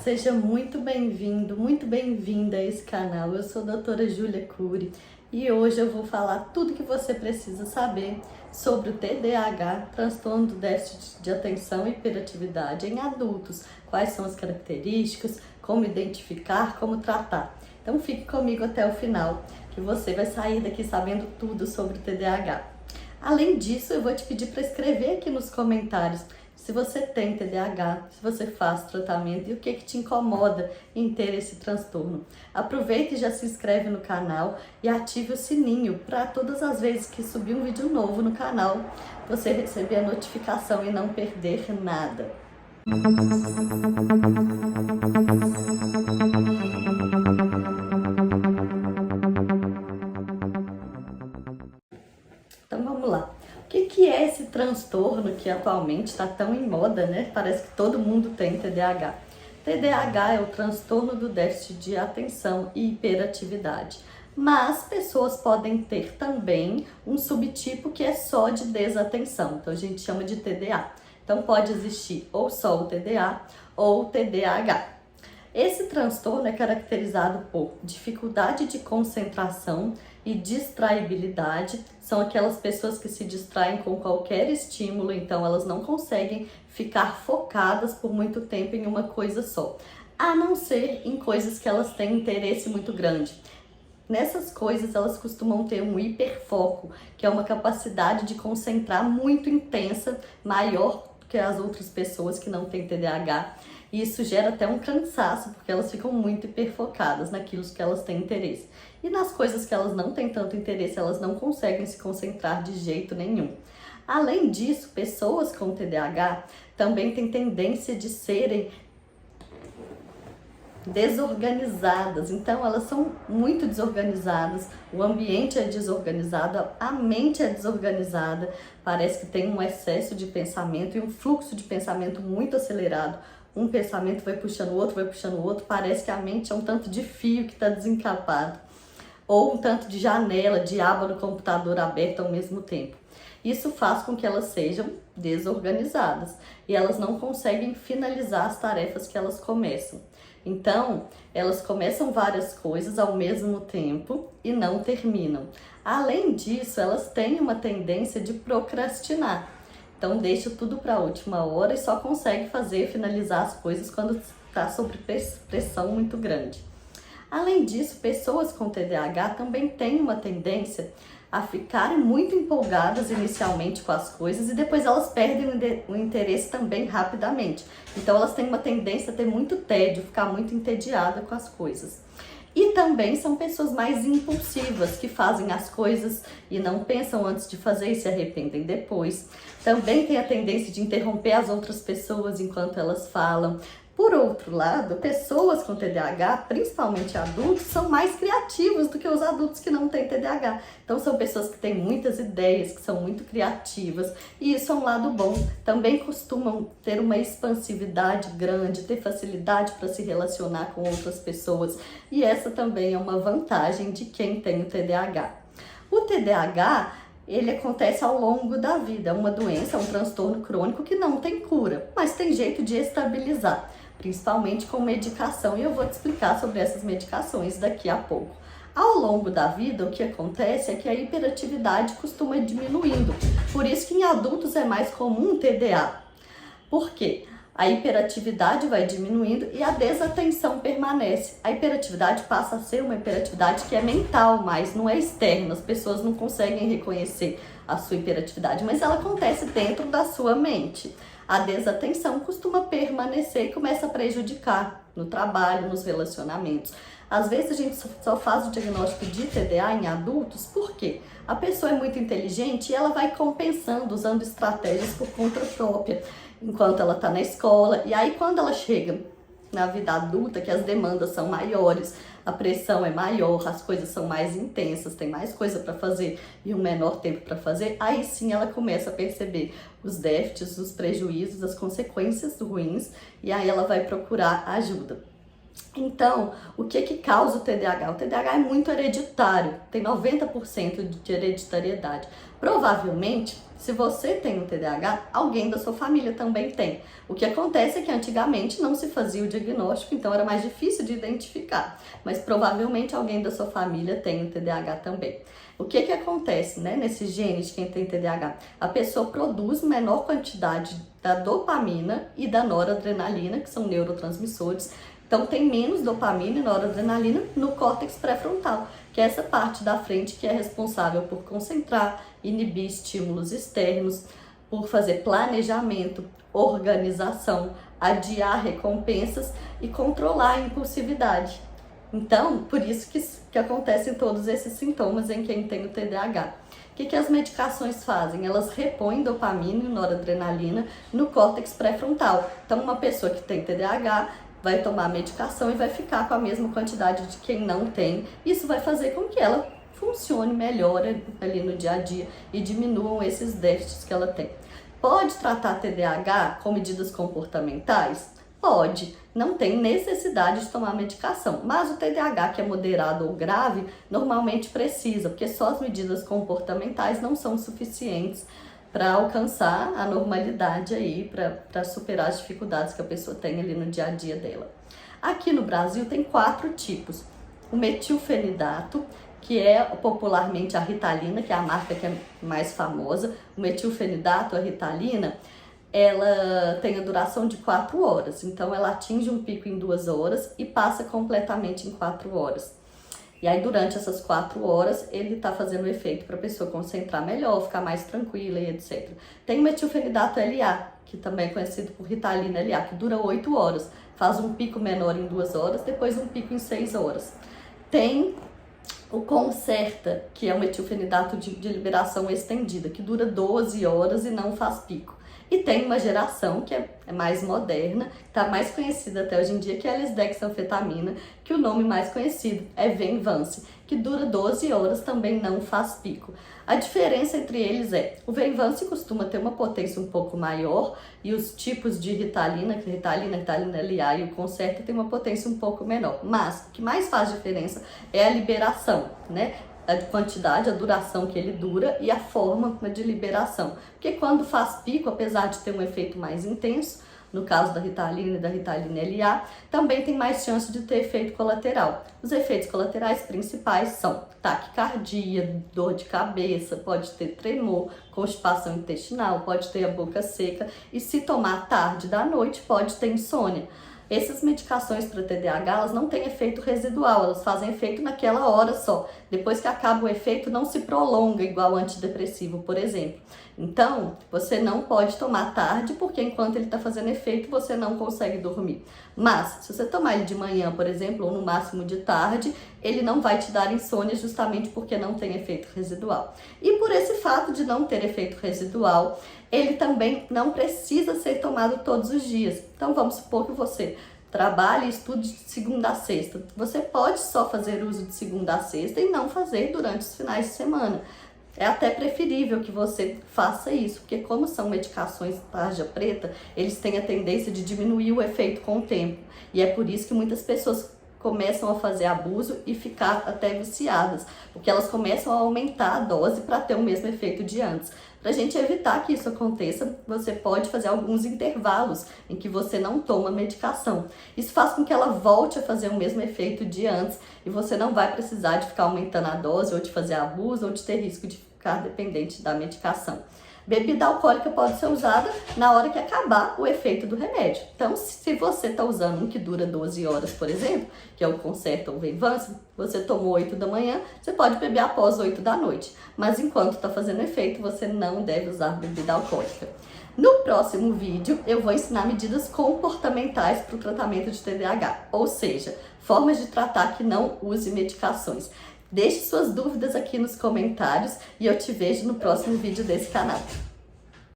seja muito bem-vindo, muito bem-vinda a esse canal. Eu sou a doutora Júlia Cury e hoje eu vou falar tudo que você precisa saber sobre o TDAH, transtorno do déficit de atenção e hiperatividade em adultos. Quais são as características, como identificar, como tratar. Então fique comigo até o final, que você vai sair daqui sabendo tudo sobre o TDAH. Além disso, eu vou te pedir para escrever aqui nos comentários se você tem TDAH, se você faz tratamento e o que te incomoda em ter esse transtorno. Aproveite e já se inscreve no canal e ative o sininho para todas as vezes que subir um vídeo novo no canal, você receber a notificação e não perder nada. Então vamos lá. O que é esse transtorno que atualmente está tão em moda, né? Parece que todo mundo tem TDAH. TDAH é o transtorno do déficit de atenção e hiperatividade. Mas pessoas podem ter também um subtipo que é só de desatenção. Então a gente chama de TDA. Então pode existir ou só o TDA ou o TDAH. Esse transtorno é caracterizado por dificuldade de concentração e distraibilidade. São aquelas pessoas que se distraem com qualquer estímulo, então elas não conseguem ficar focadas por muito tempo em uma coisa só, a não ser em coisas que elas têm interesse muito grande. Nessas coisas elas costumam ter um hiperfoco, que é uma capacidade de concentrar muito intensa, maior do que as outras pessoas que não têm TDAH. E isso gera até um cansaço, porque elas ficam muito hiperfocadas naquilo que elas têm interesse. E nas coisas que elas não têm tanto interesse, elas não conseguem se concentrar de jeito nenhum. Além disso, pessoas com TDAH também têm tendência de serem desorganizadas. Então, elas são muito desorganizadas, o ambiente é desorganizado, a mente é desorganizada, parece que tem um excesso de pensamento e um fluxo de pensamento muito acelerado. Um pensamento vai puxando o outro, parece que a mente é um tanto de fio que está desencapado, ou um tanto de janela, de aba no computador aberta ao mesmo tempo. Isso faz com que elas sejam desorganizadas e elas não conseguem finalizar as tarefas que elas começam. Então, elas começam várias coisas ao mesmo tempo e não terminam. Além disso, elas têm uma tendência de procrastinar. Então deixa tudo para a última hora e só consegue finalizar as coisas quando está sob pressão muito grande. Além disso, pessoas com TDAH também têm uma tendência a ficarem muito empolgadas inicialmente com as coisas e depois elas perdem o interesse também rapidamente. Então elas têm uma tendência a ter muito tédio, ficar muito entediada com as coisas. E também são pessoas mais impulsivas, que fazem as coisas e não pensam antes de fazer e se arrependem depois. Também tem a tendência de interromper as outras pessoas enquanto elas falam. Por outro lado, pessoas com TDAH, principalmente adultos, são mais criativos do que os adultos que não têm TDAH. Então são pessoas que têm muitas ideias, que são muito criativas, e isso é um lado bom. Também costumam ter uma expansividade grande, ter facilidade para se relacionar com outras pessoas, e essa também é uma vantagem de quem tem o TDAH. O TDAH, ele acontece ao longo da vida, é uma doença, é um transtorno crônico que não tem cura, mas tem jeito de estabilizar, principalmente com medicação, e eu vou te explicar sobre essas medicações daqui a pouco. Ao longo da vida, o que acontece é que a hiperatividade costuma diminuindo, por isso que em adultos é mais comum TDA. Por quê? A hiperatividade vai diminuindo e a desatenção permanece. A hiperatividade passa a ser uma hiperatividade que é mental, mas não é externa. As pessoas não conseguem reconhecer a sua hiperatividade, mas ela acontece dentro da sua mente. A desatenção costuma permanecer e começa a prejudicar no trabalho, nos relacionamentos. Às vezes a gente só faz o diagnóstico de TDA em adultos, por quê? A pessoa é muito inteligente e ela vai compensando, usando estratégias por conta própria, enquanto ela está na escola. E aí quando ela chega na vida adulta, que as demandas são maiores, a pressão é maior, as coisas são mais intensas, tem mais coisa para fazer e um menor tempo para fazer, aí sim ela começa a perceber os déficits, os prejuízos, as consequências ruins, e aí ela vai procurar ajuda. Então, o que que causa o TDAH? O TDAH é muito hereditário, tem 90% de hereditariedade. Provavelmente, se você tem um TDAH, alguém da sua família também tem. O que acontece é que antigamente não se fazia o diagnóstico, então era mais difícil de identificar. Mas provavelmente alguém da sua família tem o TDAH também. O que que acontece, né, nesses genes de quem tem TDAH? A pessoa produz menor quantidade da dopamina e da noradrenalina, que são neurotransmissores. Então tem menos dopamina e noradrenalina no córtex pré-frontal, que é essa parte da frente que é responsável por concentrar, inibir estímulos externos, por fazer planejamento, organização, adiar recompensas e controlar a impulsividade. Então, por isso que acontecem todos esses sintomas em quem tem o TDAH. O que as medicações fazem? Elas repõem dopamina e noradrenalina no córtex pré-frontal. Então, uma pessoa que tem TDAH vai tomar a medicação e vai ficar com a mesma quantidade de quem não tem. Isso vai fazer com que ela funcione melhor ali no dia a dia e diminuam esses déficits que ela tem. Pode tratar TDAH com medidas comportamentais? Pode, não tem necessidade de tomar medicação, mas o TDAH que é moderado ou grave normalmente precisa, porque só as medidas comportamentais não são suficientes para alcançar a normalidade aí, para superar as dificuldades que a pessoa tem ali no dia a dia dela. Aqui no Brasil tem 4 tipos. O metilfenidato, que é popularmente a Ritalina, que é a marca que é mais famosa. O metilfenidato, a Ritalina, ela tem a duração de 4 horas, então ela atinge um pico em 2 horas e passa completamente em 4 horas. E aí, durante essas 4 horas, ele tá fazendo efeito para a pessoa concentrar melhor, ficar mais tranquila e etc. Tem o metilfenidato LA, que também é conhecido por Ritalina LA, que dura 8 horas, faz um pico menor em 2 horas, depois um pico em 6 horas. Tem o Concerta, que é o metilfenidato de liberação estendida, que dura 12 horas e não faz pico. E tem uma geração que é mais moderna, está mais conhecida até hoje em dia, que é a lisdexanfetamina, que o nome mais conhecido é Venvance, que dura 12 horas, também não faz pico. A diferença entre eles é, o Venvance costuma ter uma potência um pouco maior e os tipos de Ritalina, que Ritalina LA e o Concerta tem uma potência um pouco menor. Mas o que mais faz diferença é a liberação, né? A quantidade, a duração que ele dura e a forma de liberação. Porque quando faz pico, apesar de ter um efeito mais intenso, no caso da Ritalina e da Ritalina LA, também tem mais chance de ter efeito colateral. Os efeitos colaterais principais são taquicardia, dor de cabeça, pode ter tremor, constipação intestinal, pode ter a boca seca e se tomar tarde da noite pode ter insônia. Essas medicações para TDAH, elas não têm efeito residual, elas fazem efeito naquela hora só. Depois que acaba o efeito, não se prolonga igual o antidepressivo, por exemplo. Então, você não pode tomar tarde, porque enquanto ele está fazendo efeito, você não consegue dormir. Mas, se você tomar ele de manhã, por exemplo, ou no máximo de tarde, ele não vai te dar insônia justamente porque não tem efeito residual. E por esse fato de não ter efeito residual, ele também não precisa ser tomado todos os dias. Então, vamos supor que você trabalhe e estude de segunda a sexta. Você pode só fazer uso de segunda a sexta e não fazer durante os finais de semana. É até preferível que você faça isso, porque como são medicações tarja preta, eles têm a tendência de diminuir o efeito com o tempo. E é por isso que muitas pessoas começam a fazer abuso e ficar até viciadas, porque elas começam a aumentar a dose para ter o mesmo efeito de antes. Para a gente evitar que isso aconteça, você pode fazer alguns intervalos em que você não toma medicação. Isso faz com que ela volte a fazer o mesmo efeito de antes e você não vai precisar de ficar aumentando a dose ou de fazer abuso ou de ter risco de ficar dependente da medicação. Bebida alcoólica pode ser usada na hora que acabar o efeito do remédio. Então, se você está usando um que dura 12 horas, por exemplo, que é o Concerta ou Venvance, você tomou 8 da manhã, você pode beber após 8 da noite. Mas enquanto está fazendo efeito, você não deve usar bebida alcoólica. No próximo vídeo, eu vou ensinar medidas comportamentais para o tratamento de TDAH, ou seja, formas de tratar que não use medicações. Deixe suas dúvidas aqui nos comentários e eu te vejo no próximo vídeo desse canal.